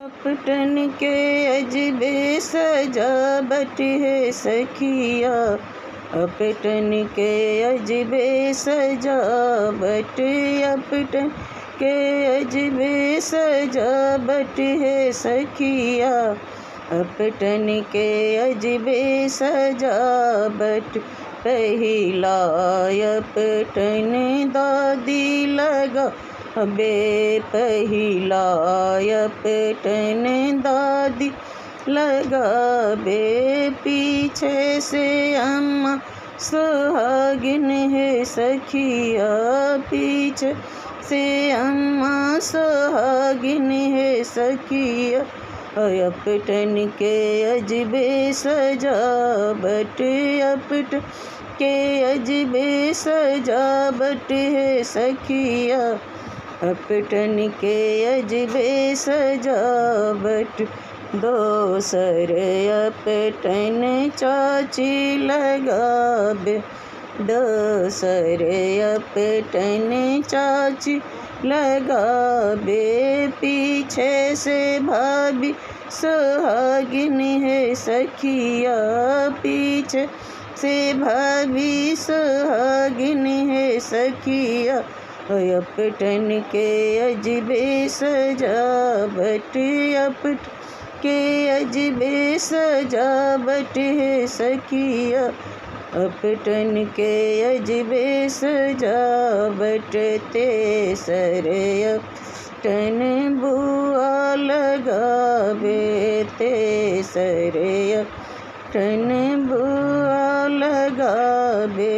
अपटन के अजबे सजावट है सखिया, अपटन के अजबे सजावट, अपटन के अजबे सजावट है सखिया, अपटन के अजबे सजावट। पहिला अपटन दादी लगा बे, पहिला अपटन दादी लगा बे, पीछे से अम्मा सुहागिन है सखिया, पीछे से अम्मा सुहागिन है सखिया, अपटन के अजबे सजावट, अपटन के अजबे सजावट है सखिया, अपटन के अजबे सजावट। दोसर अपटन चाची लगाबे, दोसर अपटन चाची लगाबे, पीछे से भाभी सुहागिन है सखिया, पीछे से भाभी सुहागिन है सखिया, अपटन के अजबे सजावट, अपटन के अजबे सजावट है सखिया, अपटन के अजबे सजावट। तेसर अपटन बुआ लगाबे, तेसर अपटन बुआ लगाबे,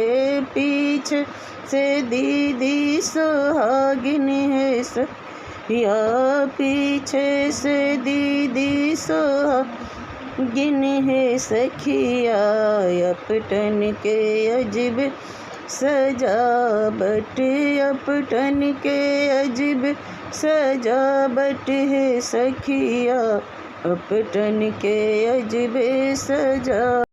पीछे से दीदी सुहागिन है सखिया, पीछे से दीदी सुहागिन है सखिया, अपटन के अजबे सजावट, अपटन के अजबे सजावट है सखिया, अपटन के अजबे सजा।